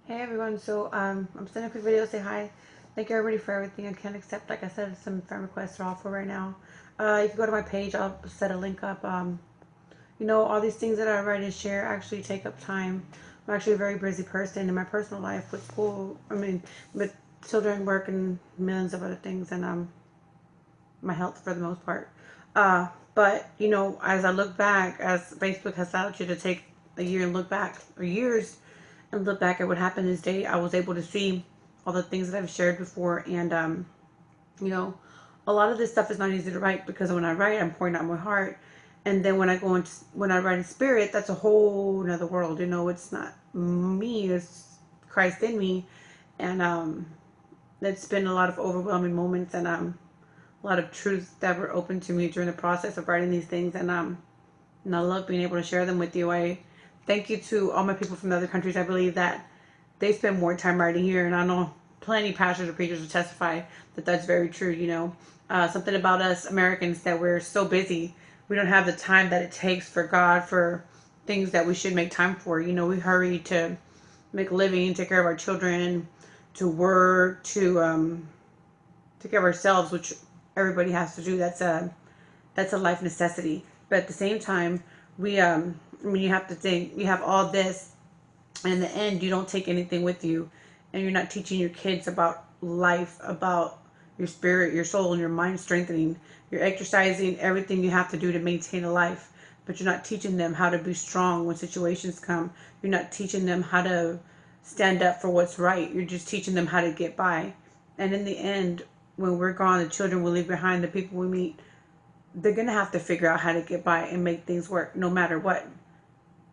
Hey everyone, so I'm sending a quick video to say hi. Thank you everybody for everything. I can't accept, like I said, some friend requests are off for right now. If you go to my page, I'll set a link up. All these things that I write and share actually take up time. I'm actually a very busy person in my personal life with school, with children, work, and millions of other things, and my health for the most part. But as I look back, as Facebook has allowed you to take a year and look back, or years, and look back at what happened this day, I was able to see all the things that I've shared before, and you know, a lot of this stuff is not easy to write because when I write, I'm pouring out my heart, and then when I write in spirit, that's a whole another world. It's not me, it's Christ in me, and it's been a lot of overwhelming moments, and a lot of truths that were open to me during the process of writing these things, and I love being able to share them with you. I thank you to all my people from the other countries. I believe that they spend more time writing here, and I know plenty of pastors or preachers will testify that that's very true. Something about us Americans that we're so busy, we don't have the time that it takes for God, for things that we should make time for. We hurry to make a living, take care of our children, to work, to take care of ourselves, which everybody has to do. That's a life necessity. But at the same time, you have to think you have all this, and in the end, you don't take anything with you, and you're not teaching your kids about life, about your spirit, your soul, and your mind strengthening. You're exercising everything you have to do to maintain a life, but you're not teaching them how to be strong when situations come. You're not teaching them how to stand up for what's right. You're just teaching them how to get by. And in the end, when we're gone, the children we leave behind, the people we meet, they're going to have to figure out how to get by and make things work no matter what.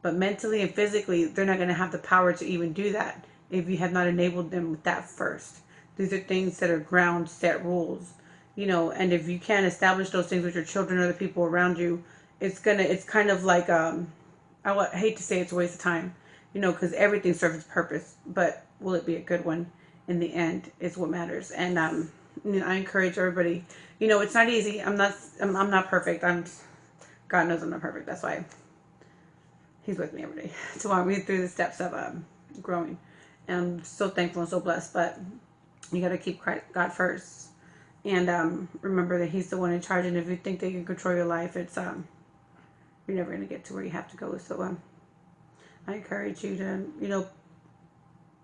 But mentally and physically, they're not going to have the power to even do that if you have not enabled them with that first. These are things that are ground set rules, and if you can't establish those things with your children or the people around you, it's kind of like, I hate to say it's a waste of time, because everything serves its purpose, but will it be a good one in the end is what matters. And I encourage everybody. It's not easy. I'm not perfect. God knows I'm not perfect. That's why He's with me every day to walk me through the steps of growing. And I'm so thankful and so blessed. But you got to keep God first, and remember that He's the one in charge. And if you think that you can control your life, it's you're never gonna get to where you have to go. So I encourage you to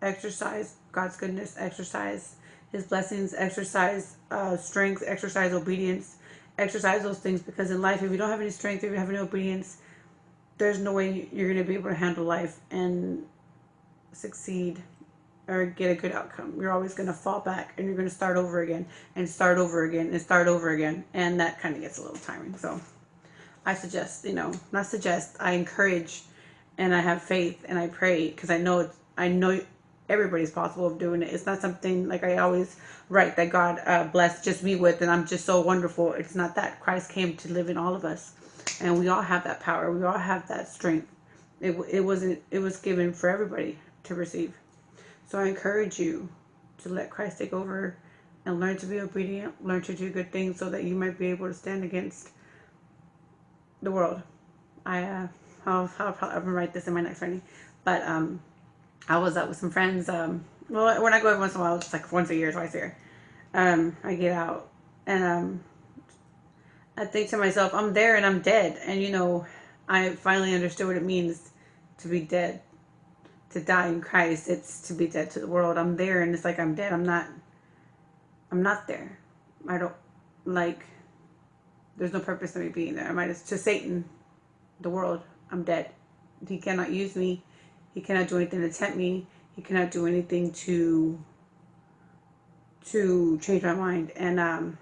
exercise God's goodness, exercise His blessings, exercise strength, exercise obedience, exercise those things, because in life, if you don't have any strength, if you have any obedience, there's no way you're going to be able to handle life and succeed or get a good outcome. You're always going to fall back, and you're going to start over again and start over again and start over again. And that kind of gets a little tiring. So I suggest, not suggest, I encourage, and I have faith, and I pray, because I know everybody's possible of doing it. It's not something like I always write that God blessed just me with, and I'm just so wonderful. It's not that. Christ came to live in all of us, and we all have that power. We all have that strength. It was given for everybody to receive. So I encourage you to let Christ take over and learn to be obedient, learn to do good things, so that you might be able to stand against the world. I'll probably write this in my next writing, but I was out with some friends. Well, when I go every once in a while, it's like once a year, twice a year. I get out, and I think to myself, I'm there and I'm dead. And I finally understood what it means to be dead, to die in Christ. It's to be dead to the world. I'm there, and it's like I'm dead. I'm not there. I don't like. There's no purpose in me being there. To Satan, the world. I'm dead. He cannot use me. He cannot do anything to tempt me. He cannot do anything to change my mind. And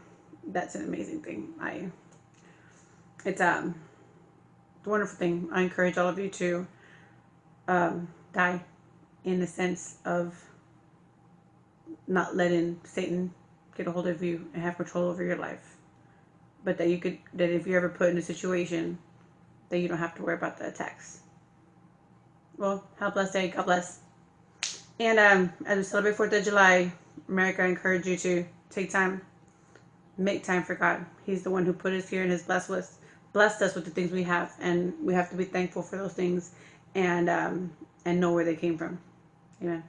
that's an amazing thing. It's a wonderful thing. I encourage all of you to die in the sense of not letting Satan get a hold of you and have control over your life. But that if you're ever put in a situation, that you don't have to worry about the attacks. Well, have a blessed day. God bless. And as we celebrate 4th of July, America, I encourage you to take time, make time for God. He's the one who put us here and has blessed us with the things we have, and we have to be thankful for those things, and know where they came from. Amen.